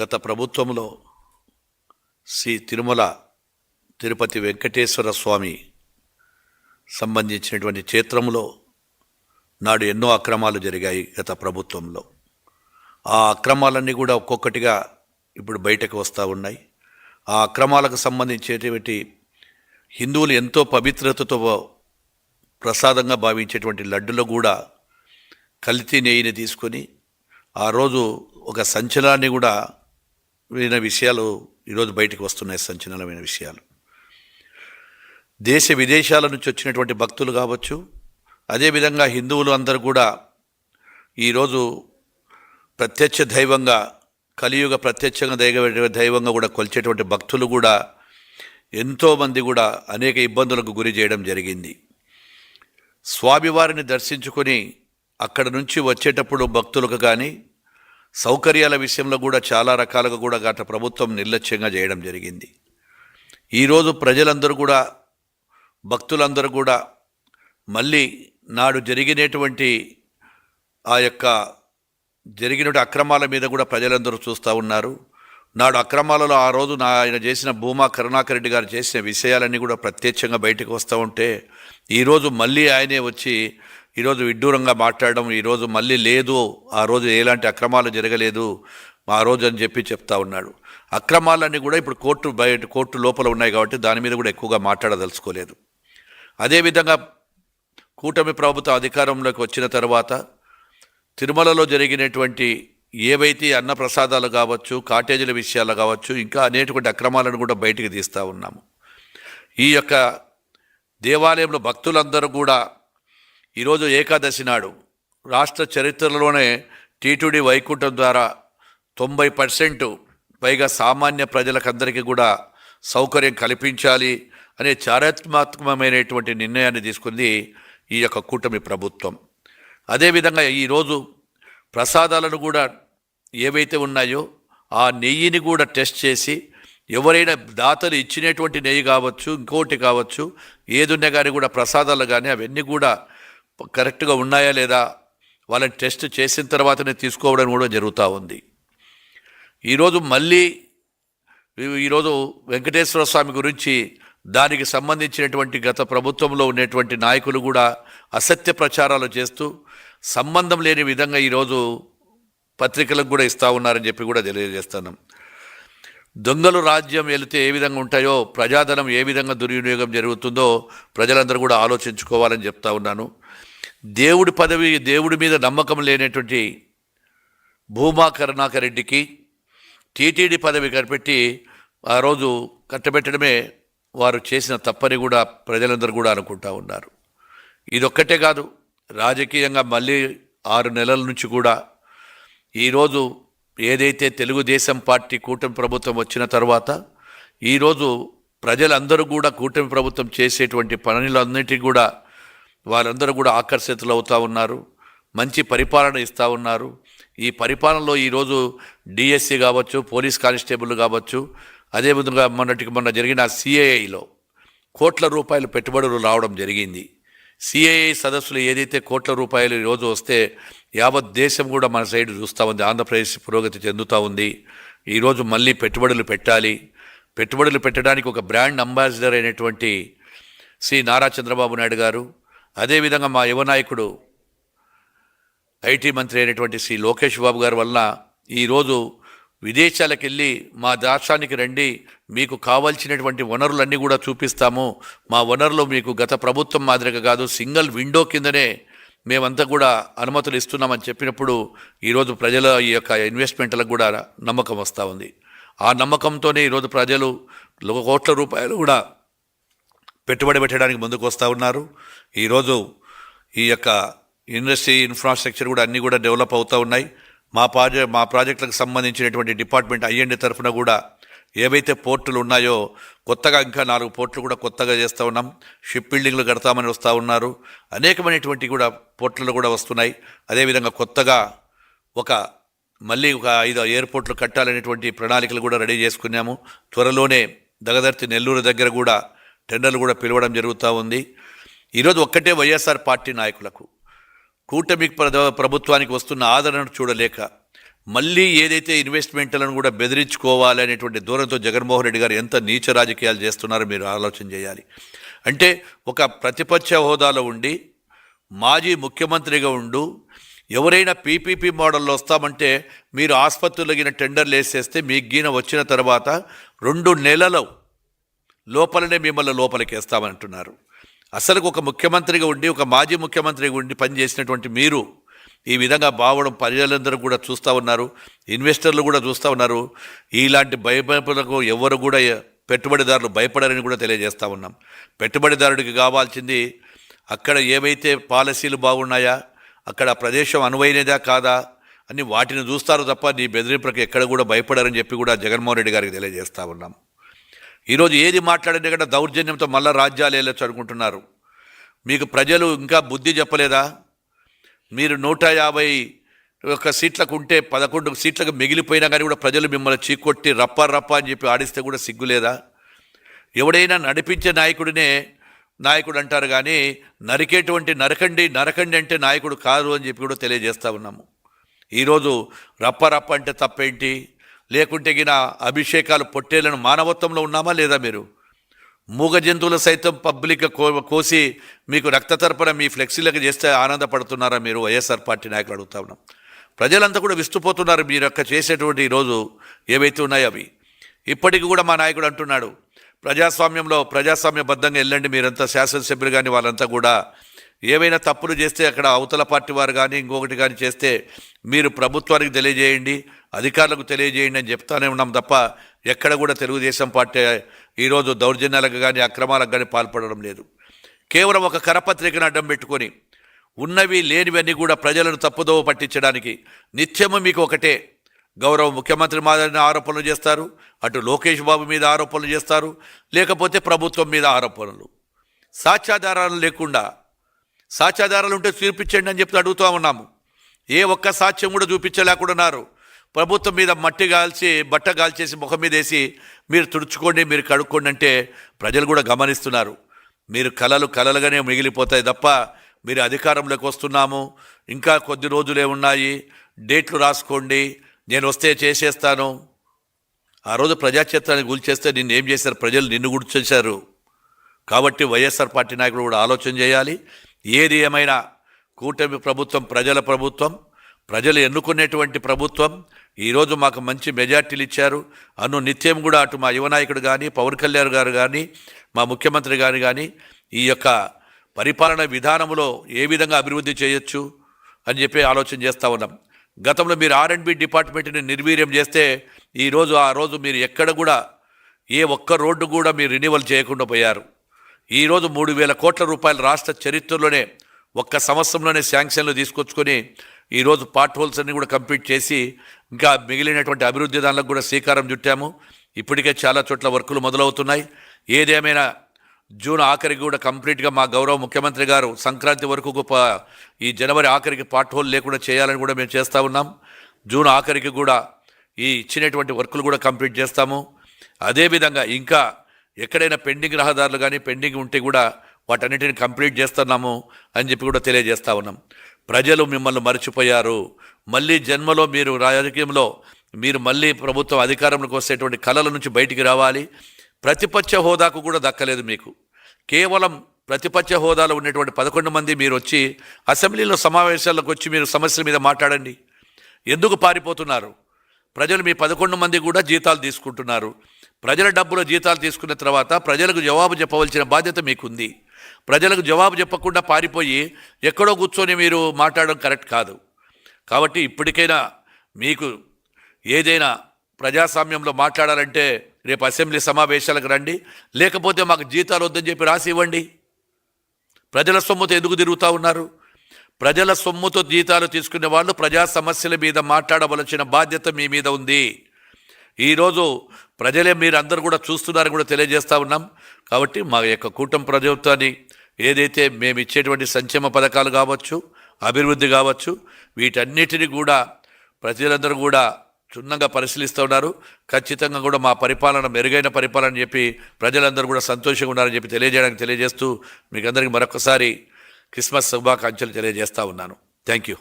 గత ప్రభుత్వంలో శ్రీ తిరుమల తిరుపతి వెంకటేశ్వర స్వామి సంబంధించినటువంటి క్షేత్రంలో నాడు ఎన్నో అక్రమాలు జరిగాయి గత ప్రభుత్వంలో. ఆ అక్రమాలన్నీ కూడా ఒక్కొక్కటిగా ఇప్పుడు బయటకు వస్తూ ఉన్నాయి. ఆ అక్రమాలకు సంబంధించేటువంటి హిందువులు ఎంతో పవిత్రతతో ప్రసాదంగా భావించేటువంటి లడ్డులో కూడా కల్తీ నెయ్యిని తీసుకొని ఆ రోజు ఒక సంచలనాన్ని కూడా విషయాలు ఈరోజు బయటకు వస్తున్నాయి. సంచలనమైన విషయాలు దేశ విదేశాల నుంచి వచ్చినటువంటి భక్తులు కావచ్చు, అదేవిధంగా హిందువులు అందరూ కూడా ఈరోజు ప్రత్యక్ష దైవంగా, కలియుగ ప్రత్యక్షంగా దైవంగా కూడా కొలిచేటువంటి భక్తులు కూడా ఎంతోమంది కూడా అనేక ఇబ్బందులకు గురి చేయడం జరిగింది. స్వామివారిని దర్శించుకొని అక్కడ నుంచి వచ్చేటప్పుడు భక్తులకు కానీ సౌకర్యాల విషయంలో కూడా చాలా రకాలుగా కూడా గత ప్రభుత్వం నిర్లక్ష్యంగా చేయడం జరిగింది. ఈరోజు ప్రజలందరూ కూడా, భక్తులందరూ కూడా మళ్ళీ నాడు జరిగినటువంటి అక్రమాల మీద కూడా ప్రజలందరూ చూస్తూ ఉన్నారు. నాడు అక్రమాలలో ఆ రోజు ఆయన చేసిన భూమా కరుణాకర్ రెడ్డి గారు చేసిన విషయాలన్నీ కూడా ప్రత్యక్షంగా బయటకు వస్తూ ఉంటే ఈరోజు మళ్ళీ ఆయనే వచ్చి ఈరోజు విడ్డూరంగా మాట్లాడడం, ఈరోజు మళ్ళీ లేదు, ఆ రోజు ఎలాంటి అక్రమాలు జరగలేదు ఆ రోజు అని చెప్తా ఉన్నాడు. అక్రమాలన్నీ కూడా ఇప్పుడు కోర్టు లోపల ఉన్నాయి కాబట్టి దాని మీద కూడా ఎక్కువగా మాట్లాడదలుచుకోలేదు. అదేవిధంగా కూటమి ప్రభుత్వం అధికారంలోకి వచ్చిన తర్వాత తిరుమలలో జరిగినటువంటి ఏవైతే అన్నప్రసాదాలు కావచ్చు, కాటేజీల విషయాలు కావచ్చు, ఇంకా అనేటువంటి అక్రమాలను కూడా బయటికి తీస్తూ ఉన్నాము. ఈ యొక్క దేవాలయంలో భక్తులందరూ కూడా ఈరోజు ఏకాదశి నాడు రాష్ట్ర చరిత్రలోనే టీటీడీ వైకుంఠం ద్వారా 90% పైగా సామాన్య ప్రజలకందరికీ కూడా సౌకర్యం కల్పించాలి అనే చారిత్రాత్మకమైనటువంటి నిర్ణయాన్ని తీసుకుంది ఈ యొక్క కూటమి ప్రభుత్వం. అదేవిధంగా ఈరోజు ప్రసాదాలను కూడా ఏవైతే ఉన్నాయో ఆ నెయ్యిని కూడా టెస్ట్ చేసి ఎవరైనా దాతలు ఇచ్చినటువంటి నెయ్యి కావచ్చు, ఇంకోటి కావచ్చు, ఏదున్నా కానీ కూడా ప్రసాదాలు కానీ అవన్నీ కూడా కరెక్ట్గా ఉన్నాయా లేదా వాళ్ళని టెస్ట్ చేసిన తర్వాతనే తీసుకోవడం కూడా జరుగుతూ ఉంది. ఈరోజు వెంకటేశ్వర స్వామి గురించి దానికి సంబంధించినటువంటి గత ప్రభుత్వంలో ఉన్నటువంటి నాయకులు కూడా అసత్య ప్రచారాలు చేస్తూ సంబంధం లేని విధంగా ఈరోజు పత్రికలకు కూడా ఇస్తూ ఉన్నారని చెప్పి కూడా తెలియజేస్తున్నాం. దొంగలు రాజ్యం వెళితే ఏ విధంగా ఉంటాయో, ప్రజాధనం ఏ విధంగా దుర్వినియోగం జరుగుతుందో ప్రజలందరూ కూడా ఆలోచించుకోవాలని చెప్తా ఉన్నాను. దేవుడి మీద నమ్మకం లేనటువంటి భూమా కరుణాకర్ రెడ్డికి టీటీడీ పదవి కనిపెట్టి ఆ రోజు కట్టబెట్టడమే వారు చేసిన తప్పని కూడా ప్రజలందరూ కూడా అనుకుంటా ఉన్నారు. ఇదొక్కటే కాదు, రాజకీయంగా మళ్ళీ 6 నెలల నుంచి కూడా ఈరోజు ఏదైతే తెలుగుదేశం పార్టీ కూటమి ప్రభుత్వం వచ్చిన తర్వాత ఈరోజు ప్రజలందరూ కూడా కూటమి ప్రభుత్వం చేసేటువంటి పనులన్నిటికీ కూడా వాళ్ళందరూ కూడా ఆకర్షితులు అవుతూ ఉన్నారు. మంచి పరిపాలన ఇస్తూ ఉన్నారు. ఈ పరిపాలనలో ఈరోజు డిఎస్సి కావచ్చు, పోలీస్ కానిస్టేబుల్ కావచ్చు, అదేవిధంగా మొన్న జరిగిన సిఐఐలో కోట్ల రూపాయలు పెట్టుబడులు రావడం జరిగింది. సిఐఐ సదస్సులు ఏదైతే కోట్ల రూపాయలు ఈరోజు వస్తే యావత్ దేశం కూడా మన సైడ్ చూస్తూ ఉంది. ఆంధ్రప్రదేశ్ పురోగతి చెందుతూ ఉంది. ఈరోజు మళ్ళీ పెట్టుబడులు పెట్టాలి. పెట్టుబడులు పెట్టడానికి ఒక బ్రాండ్ అంబాసిడర్ అయినటువంటి శ్రీ నారా చంద్రబాబు నాయుడు గారు, అదేవిధంగా మా యువ నాయకుడు ఐటీ మంత్రి అయినటువంటి శ్రీ లోకేష్ బాబు గారి వలన ఈరోజు విదేశాలకు వెళ్ళి మా రాష్ట్రానికి రండి, మీకు కావాల్సినటువంటి వనరులన్నీ కూడా చూపిస్తాము, మా వనరులు మీకు గత ప్రభుత్వం మాదిరిగా కాదు, సింగిల్ విండో కిందనే మేమంతా కూడా అనుమతులు ఇస్తున్నామని చెప్పినప్పుడు ఈరోజు ప్రజల ఈ యొక్క ఇన్వెస్ట్మెంట్లకు కూడా నమ్మకం వస్తూ ఉంది. ఆ నమ్మకంతోనే ఈరోజు ప్రజలు కోట్ల రూపాయలు కూడా పెట్టుబడి పెట్టడానికి ముందుకు వస్తూ ఉన్నారు. ఈరోజు ఈ యొక్క ఇండస్ట్రీ ఇన్ఫ్రాస్ట్రక్చర్ కూడా అన్నీ కూడా డెవలప్ అవుతూ ఉన్నాయి. మా ప్రాజెక్టులకు సంబంధించినటువంటి డిపార్ట్మెంట్ ఐఎండి తరఫున కూడా ఏవైతే పోర్టులు ఉన్నాయో కొత్తగా ఇంకా 4 పోర్టులు కూడా కొత్తగా చేస్తూ ఉన్నాం. షిప్ బిల్డింగ్లు కడతామని వస్తూ ఉన్నారు. అనేకమైనటువంటి కూడా పోర్టులు కూడా వస్తున్నాయి. అదేవిధంగా కొత్తగా మళ్ళీ ఒక 5 ఎయిర్పోర్ట్లు కట్టాలనేటువంటి ప్రణాళికలు కూడా రెడీ చేసుకున్నాము. త్వరలోనే దగదర్తి నెల్లూరు దగ్గర కూడా టెండర్లు కూడా పిలవడం జరుగుతూ ఉంది. ఈరోజు ఒక్కటే వైఎస్ఆర్ పార్టీ నాయకులకు కూటమి ప్రభుత్వానికి వస్తున్న ఆదరణను చూడలేక మళ్ళీ ఏదైతే ఇన్వెస్ట్మెంట్లను కూడా బెదిరించుకోవాలి అనేటువంటి దూరంతో జగన్మోహన్ రెడ్డి గారు ఎంత నీచ రాజకీయాలు చేస్తున్నారో మీరు ఆలోచన చేయాలి. అంటే ఒక ప్రతిపక్ష హోదాలో ఉండి మాజీ ముఖ్యమంత్రిగా ఉండు ఎవరైనా పీపీపీ మోడల్లో వస్తామంటే మీరు ఆసుపత్రులగిన టెండర్లు వేసేస్తే మీకు గీన వచ్చిన తర్వాత 2 నెలల లోపలనే మిమ్మల్ని లోపలికి వేస్తామంటున్నారు. అసలు ఒక ముఖ్యమంత్రిగా ఉండి ఒక మాజీ ముఖ్యమంత్రిగా ఉండి పనిచేసినటువంటి మీరు ఈ విధంగా బావడం ప్రజలందరూ కూడా చూస్తూ ఉన్నారు, ఇన్వెస్టర్లు కూడా చూస్తూ ఉన్నారు. ఇలాంటి భయపడకు ఎవరు కూడా పెట్టుబడిదారులు భయపడరని కూడా తెలియజేస్తూ ఉన్నాం. పెట్టుబడిదారుడికి కావాల్సింది అక్కడ ఏవైతే పాలసీలు బాగున్నాయా, అక్కడ ప్రదేశం అనువైనదా కాదా అని వాటిని చూస్తారు తప్ప నీ బెదిరింపులకు ఎక్కడ కూడా భయపడరని చెప్పి కూడా జగన్మోహన్ రెడ్డి గారికి తెలియజేస్తూ ఉన్నాం. ఈరోజు ఏది మాట్లాడినా కూడా దౌర్జన్యంతో మళ్ళా రాజ్యాలు వెళ్ళొచ్చు అనుకుంటున్నారు. మీకు ప్రజలు ఇంకా బుద్ధి చెప్పలేదా? మీరు 151 సీట్లకు ఉంటే 11 సీట్లకు మిగిలిపోయినా కానీ కూడా ప్రజలు మిమ్మల్ని చీకొట్టి రప్ప అని చెప్పి ఆడిస్తే కూడా సిగ్గులేదా? ఎవడైనా నడిపించే నాయకుడు అంటారు కానీ నరికేటువంటి నరకండి అంటే నాయకుడు కాదు అని చెప్పి కూడా తెలియజేస్తూ ఉన్నాము. ఈరోజు రప్ప అంటే తప్పేంటి? లేకుంటే గిన అభిషేకాలు పొట్టేలను మానవత్వంలో ఉన్నామా లేదా? మీరు మూగ జంతువులు సైతం పబ్లిక్గా కోసి మీకు రక్త తర్పణ మీ ఫ్లెక్సీలకు చేస్తే ఆనందపడుతున్నారా మీరు? వైఎస్ఆర్ పార్టీ నాయకులు అడుగుతా ఉన్నాం. ప్రజలంతా కూడా విస్తుపోతున్నారు మీరు యొక్క చేసేటువంటి ఈరోజు ఏవైతే ఉన్నాయో అవి. ఇప్పటికీ కూడా మా నాయకుడు అంటున్నాడు, ప్రజాస్వామ్యబద్ధంగా వెళ్ళండి మీరంతా, శాసనసభ్యులు కానీ వాళ్ళంతా కూడా ఏవైనా తప్పులు చేస్తే అక్కడ అవతల పార్టీ వారు కానీ ఇంకొకటి కానీ చేస్తే మీరు ప్రభుత్వానికి తెలియజేయండి, అధికారులకు తెలియజేయండి అని చెప్తానే ఉన్నాం తప్ప ఎక్కడ కూడా తెలుగుదేశం పార్టీ ఈరోజు దౌర్జన్యాలకు కానీ అక్రమాలకు కానీ పాల్పడడం లేదు. కేవలం ఒక కరపత్రికను అడ్డం పెట్టుకొని ఉన్నవి లేనివన్నీ కూడా ప్రజలను తప్పుదోవ పట్టించడానికి నిత్యము మీకు ఒకటే, గౌరవ ముఖ్యమంత్రి మీద ఆరోపణలు చేస్తారు, అటు లోకేష్ బాబు మీద ఆరోపణలు చేస్తారు, లేకపోతే ప్రభుత్వం మీద ఆరోపణలు. సాక్ష్యాధారాలు లేకుండా, సాక్ష్యాధారాలు ఉంటే చూపించండి అని చెప్పి అడుగుతూ ఉన్నాము. ఏ ఒక్క సాక్ష్యం కూడా చూపించలేకున్నారు. ప్రభుత్వం మీద బట్ట గాల్చేసి ముఖం మీద వేసి మీరు తుడుచుకోండి, మీరు కడుక్కోండి అంటే ప్రజలు కూడా గమనిస్తున్నారు. మీరు కలలుగానే మిగిలిపోతాయి తప్ప మీరు అధికారంలోకి వస్తున్నాము, ఇంకా కొద్ది రోజులే ఉన్నాయి, డేట్లు రాసుకోండి, నేను వస్తే చేసేస్తాను. ఆ రోజు ప్రజాక్షేత్రాన్ని కూల్చేస్తే నిన్ను ఏం చేశారు? ప్రజలు నిన్ను గుర్తించారు. కాబట్టి వైఎస్ఆర్ పార్టీ నాయకులు కూడా ఆలోచన చేయాలి. ఏది ఏమైనా కూటమి ప్రభుత్వం ప్రజల ప్రభుత్వం, ప్రజలు ఎన్నుకునేటువంటి ప్రభుత్వం. ఈరోజు మాకు మంచి మెజార్టీలు ఇచ్చారు. నిత్యం కూడా అటు మా యువనాయకుడు కానీ, పవన్ కళ్యాణ్ గారు కానీ, మా ముఖ్యమంత్రి గారు కానీ ఈ యొక్క పరిపాలన విధానంలో ఏ విధంగా అభివృద్ధి చేయొచ్చు అని చెప్పి ఆలోచన చేస్తూ ఉన్నాం. గతంలో మీరు R&B డిపార్ట్మెంట్ని నిర్వీర్యం చేస్తే ఆ రోజు మీరు ఎక్కడ కూడా ఏ ఒక్క రోడ్డు కూడా మీరు రెన్యువల్ చేయకుండా పోయారు. ఈరోజు 3,000 కోట్ల రూపాయలు రాష్ట్ర చరిత్రలోనే ఒక్క సంవత్సరంలోనే శాంక్షన్లు తీసుకొచ్చుకొని ఈరోజు పార్ట్ హోల్స్ అన్ని కూడా కంప్లీట్ చేసి ఇంకా మిగిలినటువంటి అభివృద్ధి దానిలకు కూడా శ్రీకారం చుట్టాము. ఇప్పటికే చాలా చోట్ల వర్కులు మొదలవుతున్నాయి. ఏదేమైనా జూన్ ఆఖరికి కూడా కంప్లీట్గా మా గౌరవ ముఖ్యమంత్రి గారు సంక్రాంతి వరకు ఈ జనవరి ఆఖరికి పార్ట్ హోల్ లేకుండా చేయాలని కూడా మేము చేస్తూ ఉన్నాం. జూన్ ఆఖరికి కూడా ఈ ఇచ్చినటువంటి వర్కులు కూడా కంప్లీట్ చేస్తాము. అదేవిధంగా ఇంకా ఎక్కడైనా పెండింగ్ రహదారులు కానీ పెండింగ్ ఉంటే కూడా వాటన్నిటిని కంప్లీట్ చేస్తున్నాము అని చెప్పి కూడా తెలియజేస్తూ ఉన్నాం. ప్రజలు మిమ్మల్ని మర్చిపోయారు. మళ్ళీ జన్మలో మీరు రాజకీయంలో మీరు మళ్ళీ ప్రభుత్వం అధికారంలోకి వచ్చేటువంటి కళల నుంచి బయటికి రావాలి. ప్రతిపక్ష హోదాకు కూడా దక్కలేదు మీకు. కేవలం ప్రతిపక్ష హోదాలో ఉన్నటువంటి 11 మంది మీరు వచ్చి అసెంబ్లీలో సమావేశాలకు వచ్చి మీరు సమస్యల మీద మాట్లాడండి. ఎందుకు పారిపోతున్నారు? ప్రజలు మీ 11 మంది కూడా జీతాలు తీసుకుంటున్నారు. ప్రజల డబ్బుల జీతాలు తీసుకున్న తర్వాత ప్రజలకు జవాబు చెప్పవలసిన బాధ్యత మీకుంది. ప్రజలకు జవాబు చెప్పకుండా పారిపోయి ఎక్కడో కూర్చొని మీరు మాట్లాడడం కరెక్ట్ కాదు. కాబట్టి ఇప్పటికైనా మీకు ఏదైనా ప్రజాస్వామ్యంలో మాట్లాడాలంటే రేపు అసెంబ్లీ సమావేశాలకు రండి, లేకపోతే మాకు జీతాలు వద్దని చెప్పి రాసి ఇవ్వండి. ప్రజల సొమ్ముతో ఎందుకు తిరుగుతూ ఉన్నారు? ప్రజల సొమ్ముతో జీతాలు తీసుకునే వాళ్ళు ప్రజా సమస్యల మీద మాట్లాడవలసిన బాధ్యత మీ మీద ఉంది. ఈరోజు ప్రజలే మీరు అందరూ కూడా చూస్తున్నారని కూడా తెలియజేస్తూ ఉన్నాం. కాబట్టి మా యొక్క కూటమి ప్రభుత్వాన్ని ఏదైతే మేము ఇచ్చేటువంటి సంక్షేమ పథకాలు కావచ్చు, అభివృద్ధి కావచ్చు, వీటన్నిటిని కూడా ప్రజలందరూ కూడా క్షుణ్ణంగా పరిశీలిస్తూ ఉన్నారు. ఖచ్చితంగా కూడా మా పరిపాలన మెరుగైన పరిపాలన అని చెప్పి ప్రజలందరూ కూడా సంతోషంగా ఉన్నారని చెప్పి తెలియజేస్తూ మీకు అందరికీ మరొకసారి క్రిస్మస్ శుభాకాంక్షలు తెలియజేస్తూ ఉన్నాను. Thank you.